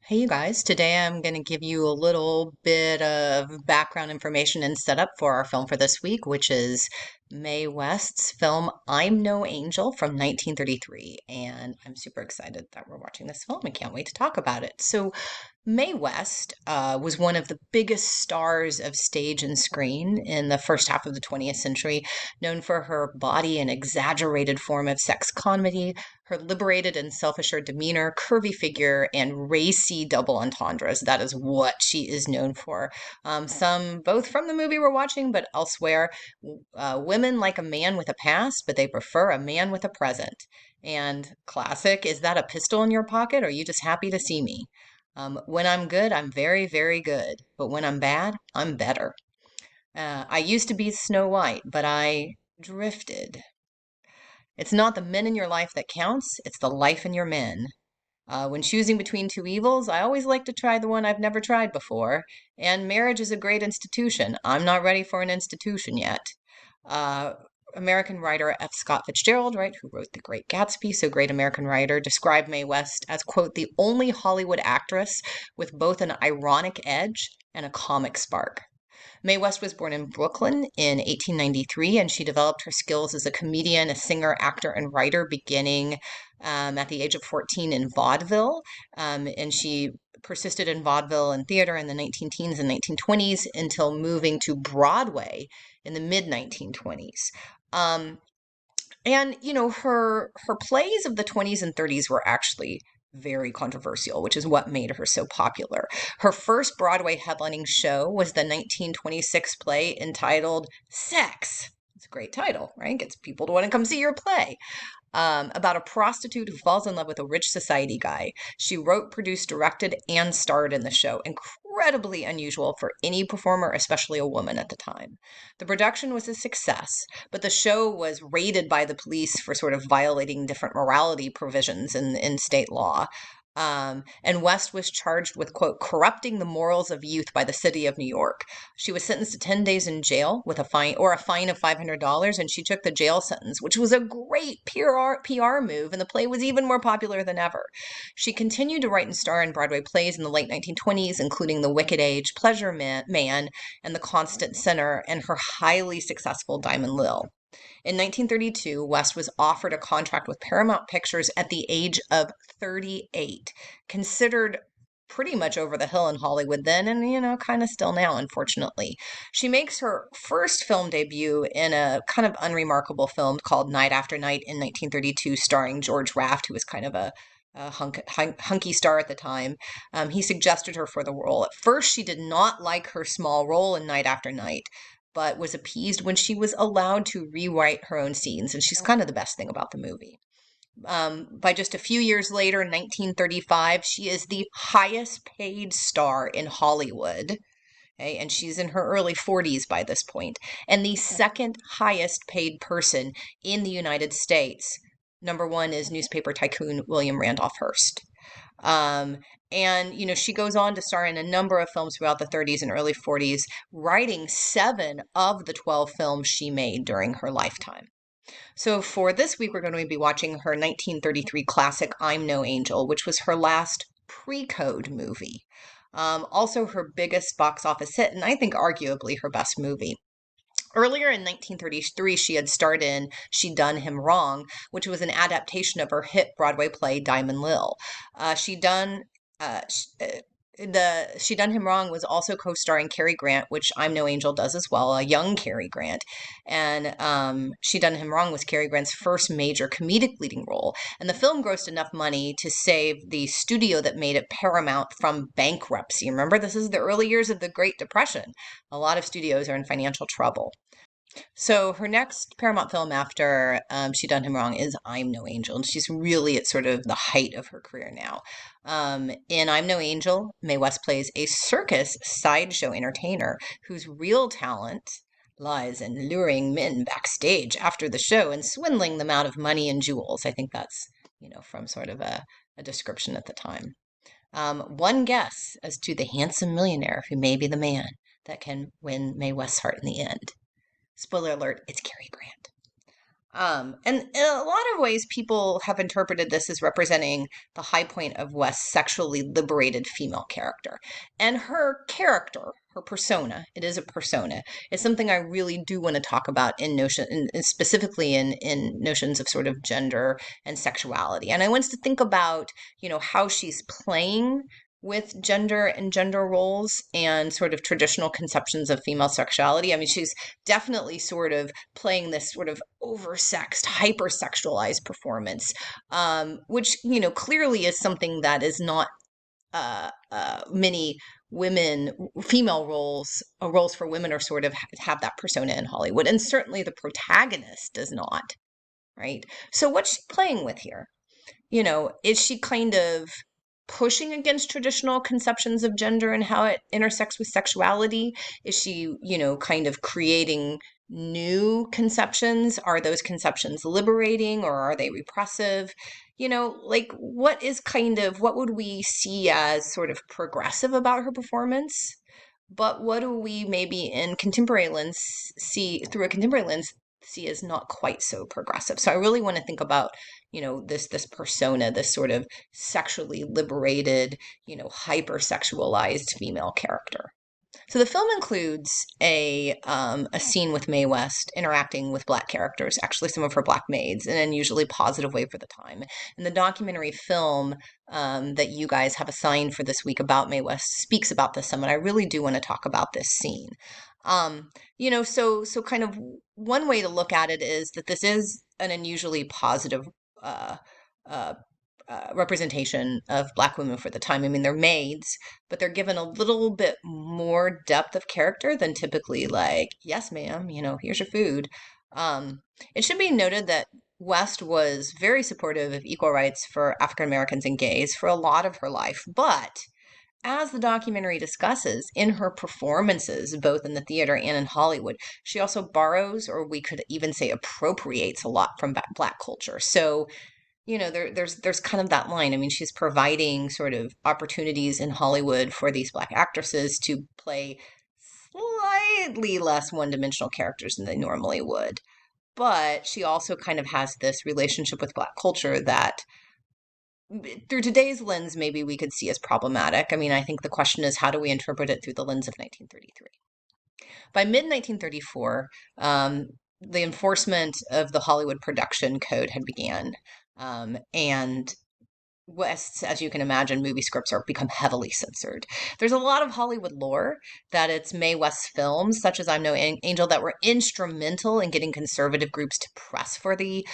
Hey, you guys. Today I'm going to give you a little bit of background information and setup for our film for this week, which is Mae West's film I'm No Angel from 1933. And I'm super excited that we're watching this film and can't wait to talk about it. So, Mae West was one of the biggest stars of stage and screen in the first half of the 20th century, known for her body and exaggerated form of sex comedy, her liberated and self-assured demeanor, curvy figure, and racy double entendres. That is what she is known for. Some both from the movie we're watching, but elsewhere. Women like a man with a past, but they prefer a man with a present. And classic, is that a pistol in your pocket, or are you just happy to see me? When I'm good, I'm very, very good. But when I'm bad, I'm better. I used to be Snow White, but I drifted. It's not the men in your life that counts, it's the life in your men. When choosing between two evils, I always like to try the one I've never tried before. And marriage is a great institution. I'm not ready for an institution yet. Uh, American writer F. Scott Fitzgerald, right, who wrote The Great Gatsby, so great American writer, described Mae West as, quote, the only Hollywood actress with both an ironic edge and a comic spark. Mae West was born in Brooklyn in 1893, and she developed her skills as a comedian, a singer, actor, and writer beginning at the age of 14 in vaudeville. And she persisted in vaudeville and theater in the 19 teens and 1920s until moving to Broadway in the mid 1920s. Um, and her plays of the 20s and 30s were actually very controversial, which is what made her so popular. Her first Broadway headlining show was the 1926 play entitled Sex. It's a great title, right? Gets people to want to come see your play. About a prostitute who falls in love with a rich society guy. She wrote, produced, directed, and starred in the show. Incredibly unusual for any performer, especially a woman at the time. The production was a success, but the show was raided by the police for sort of violating different morality provisions in state law. And West was charged with, quote, corrupting the morals of youth by the city of New York. She was sentenced to 10 days in jail with a fine of $500, and she took the jail sentence, which was a great PR move, and the play was even more popular than ever. She continued to write and star in Broadway plays in the late 1920s, including The Wicked Age, Pleasure Man, and The Constant Sinner, and her highly successful Diamond Lil. In 1932, West was offered a contract with Paramount Pictures at the age of 38, considered pretty much over the hill in Hollywood then, and kind of still now, unfortunately. She makes her first film debut in a kind of unremarkable film called Night After Night in 1932, starring George Raft, who was kind of a hunky star at the time. He suggested her for the role. At first, she did not like her small role in Night After Night, but was appeased when she was allowed to rewrite her own scenes. And she's kind of the best thing about the movie. By just a few years later, in 1935, she is the highest paid star in Hollywood. Okay, and she's in her early 40s by this point, and the second highest paid person in the United States. Number one is newspaper tycoon William Randolph Hearst. Um, and, she goes on to star in a number of films throughout the 30s and early 40s, writing 7 of the 12 films she made during her lifetime. So for this week, we're going to be watching her 1933 classic, I'm No Angel, which was her last pre-code movie. Also her biggest box office hit, and I think arguably her best movie. Earlier in 1933, she had starred in She Done Him Wrong, which was an adaptation of her hit Broadway play Diamond Lil. She done uh, sh- uh, the She Done Him Wrong was also co-starring Cary Grant, which I'm No Angel does as well, a young Cary Grant. And She Done Him Wrong was Cary Grant's first major comedic leading role. And the film grossed enough money to save the studio that made it, Paramount, from bankruptcy. Remember, this is the early years of the Great Depression. A lot of studios are in financial trouble. So her next Paramount film after She Done Him Wrong is I'm No Angel, and she's really at sort of the height of her career now. In I'm No Angel, Mae West plays a circus sideshow entertainer whose real talent lies in luring men backstage after the show and swindling them out of money and jewels. I think that's, from sort of a description at the time. One guess as to the handsome millionaire who may be the man that can win Mae West's heart in the end. Spoiler alert, it's Cary Grant. And in a lot of ways, people have interpreted this as representing the high point of West's sexually liberated female character. And her character, her persona, it is a persona, is something I really do want to talk about in specifically in notions of sort of gender and sexuality. And I want to think about, how she's playing with gender and gender roles and sort of traditional conceptions of female sexuality. I mean, she's definitely sort of playing this sort of oversexed, hypersexualized performance, which clearly is something that is not many women, female roles for women are sort of have that persona in Hollywood, and certainly the protagonist does not, right? So what's she playing with here? Is she kind of pushing against traditional conceptions of gender and how it intersects with sexuality? Is she, kind of creating new conceptions? Are those conceptions liberating or are they repressive? Like what would we see as sort of progressive about her performance? But what do we maybe in contemporary lens see through a contemporary lens see as not quite so progressive? So I really want to think about, this persona, this sort of sexually liberated, hypersexualized female character. So the film includes a scene with Mae West interacting with black characters, actually some of her black maids, in an unusually positive way for the time. And the documentary film that you guys have assigned for this week about Mae West speaks about this some, and I really do want to talk about this scene. So kind of one way to look at it is that this is an unusually positive uh, uh, representation of black women for the time. I mean, they're maids, but they're given a little bit more depth of character than typically like, yes, ma'am, here's your food. It should be noted that West was very supportive of equal rights for African Americans and gays for a lot of her life, but as the documentary discusses, in her performances, both in the theater and in Hollywood, she also borrows, or we could even say appropriates, a lot from black culture. So there's kind of that line. I mean, she's providing sort of opportunities in Hollywood for these black actresses to play slightly less one-dimensional characters than they normally would. But she also kind of has this relationship with black culture that through today's lens, maybe we could see as problematic. I mean, I think the question is, how do we interpret it through the lens of 1933? By mid 1934, the enforcement of the Hollywood production code had began. And West's, as you can imagine, movie scripts are become heavily censored. There's a lot of Hollywood lore that it's Mae West's films, such as I'm No Angel, that were instrumental in getting conservative groups to press for the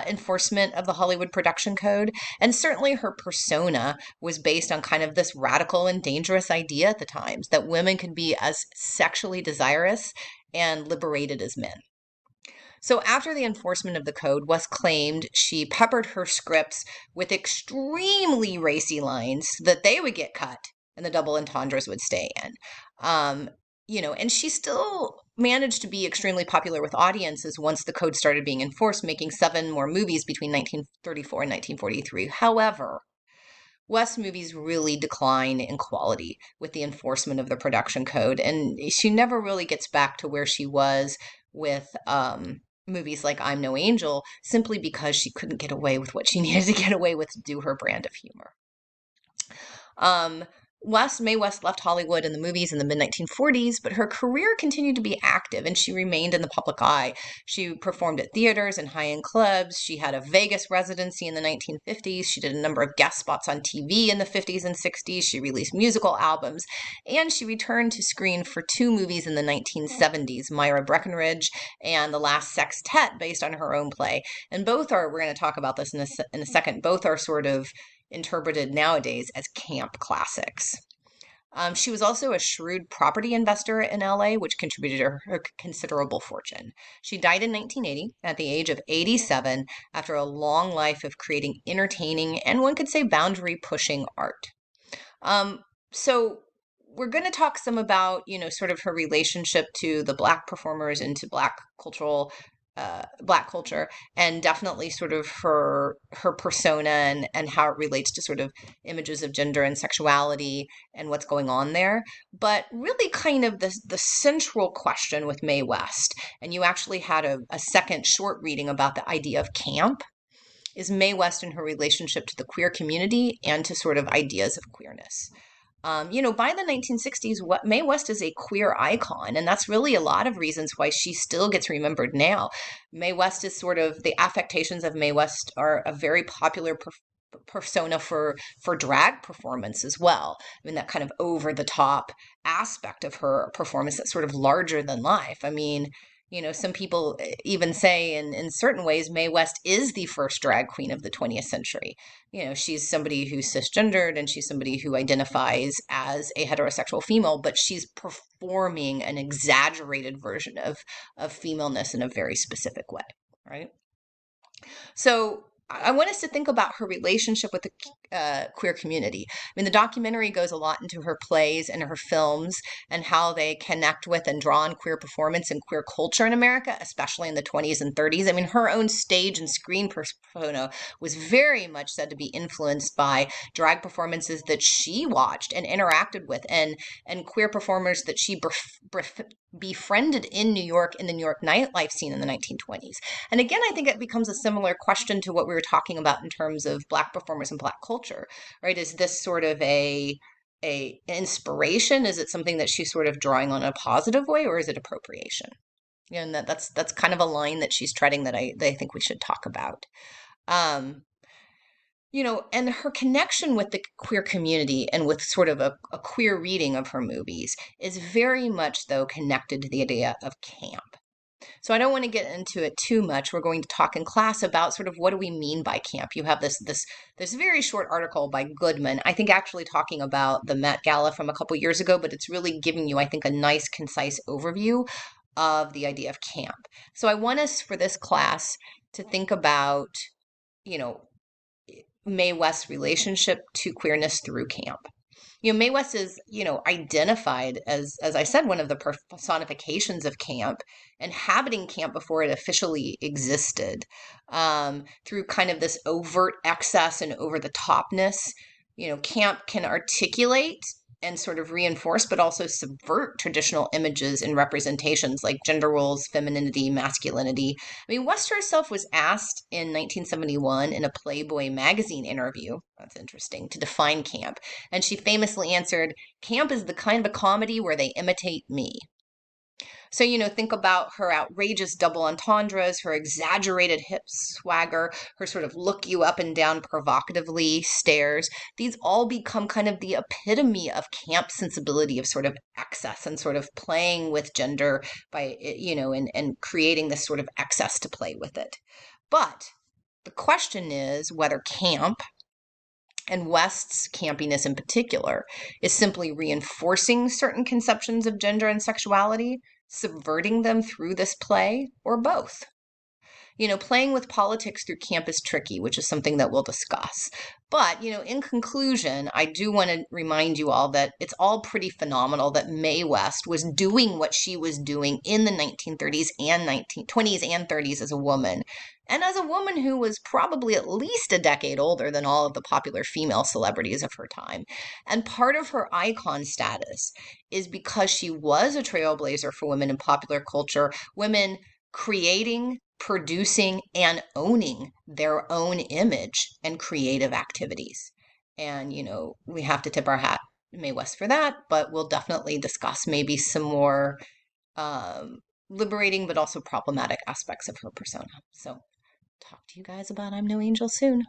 enforcement of the Hollywood production code. And certainly her persona was based on kind of this radical and dangerous idea at the times that women could be as sexually desirous and liberated as men. So after the enforcement of the code, West claimed she peppered her scripts with extremely racy lines so that they would get cut and the double entendres would stay in. And she still managed to be extremely popular with audiences once the code started being enforced, making 7 more movies between 1934 and 1943. However, West movies really decline in quality with the enforcement of the production code, and she never really gets back to where she was with movies like I'm No Angel, simply because she couldn't get away with what she needed to get away with to do her brand of humor. Mae West left Hollywood in the movies in the mid 1940s, but her career continued to be active and she remained in the public eye. She performed at theaters and high end clubs. She had a Vegas residency in the 1950s. She did a number of guest spots on TV in the 50s and 60s. She released musical albums, and she returned to screen for 2 movies in the 1970s, Myra Breckinridge and The Last Sextet, based on her own play. And both are, we're going to talk about this in a second, both are sort of interpreted nowadays as camp classics. She was also a shrewd property investor in LA, which contributed to her considerable fortune. She died in 1980 at the age of 87 after a long life of creating entertaining and one could say boundary pushing art. So we're going to talk some about, sort of her relationship to the Black performers and to Black cultural Black culture, and definitely sort of her persona and how it relates to sort of images of gender and sexuality and what's going on there. But really, kind of the central question with Mae West, and you actually had a second short reading about the idea of camp, is Mae West and her relationship to the queer community and to sort of ideas of queerness. By the 1960s, Mae West is a queer icon, and that's really a lot of reasons why she still gets remembered now. Mae West is sort of the affectations of Mae West are a very popular persona for drag performance as well. I mean, that kind of over the top aspect of her performance that's sort of larger than life. I mean, some people even say in certain ways, Mae West is the first drag queen of the 20th century. She's somebody who's cisgendered and she's somebody who identifies as a heterosexual female, but she's performing an exaggerated version of femaleness in a very specific way, right? So I want us to think about her relationship with the queer community. I mean, the documentary goes a lot into her plays and her films and how they connect with and draw on queer performance and queer culture in America, especially in the 20s and 30s. I mean, her own stage and screen persona was very much said to be influenced by drag performances that she watched and interacted with, and queer performers that she befriended in New York in the New York nightlife scene in the 1920s. And again, I think it becomes a similar question to what we were talking about in terms of Black performers and Black culture, right? Is this sort of a inspiration? Is it something that she's sort of drawing on in a positive way, or is it appropriation? And that's kind of a line that she's treading that I think we should talk about. And her connection with the queer community and with sort of a queer reading of her movies is very much, though, connected to the idea of camp. So I don't want to get into it too much. We're going to talk in class about sort of what do we mean by camp. You have this very short article by Goodman, I think actually talking about the Met Gala from a couple years ago, but it's really giving you, I think, a nice, concise overview of the idea of camp. So I want us for this class to think about, you know, Mae West's relationship to queerness through camp. Mae West is, identified as I said, one of the personifications of camp, inhabiting camp before it officially existed, through kind of this overt excess and over the topness. Camp can articulate and sort of reinforce, but also subvert traditional images and representations like gender roles, femininity, masculinity. I mean, West herself was asked in 1971 in a Playboy magazine interview, that's interesting, to define camp. And she famously answered, "Camp is the kind of a comedy where they imitate me." So, think about her outrageous double entendres, her exaggerated hip swagger, her sort of look you up and down provocatively stares. These all become kind of the epitome of camp sensibility of sort of excess and sort of playing with gender by, and creating this sort of excess to play with it. But the question is whether camp, and West's campiness in particular, is simply reinforcing certain conceptions of gender and sexuality, subverting them through this play, or both. Playing with politics through camp is tricky, which is something that we'll discuss. But, in conclusion, I do want to remind you all that it's all pretty phenomenal that Mae West was doing what she was doing in the 1930s and 1920s and 30s as a woman. And as a woman who was probably at least a decade older than all of the popular female celebrities of her time. And part of her icon status is because she was a trailblazer for women in popular culture, women creating, producing, and owning their own image and creative activities. And, we have to tip our hat to Mae West for that, but we'll definitely discuss maybe some more liberating but also problematic aspects of her persona. So talk to you guys about I'm No Angel soon.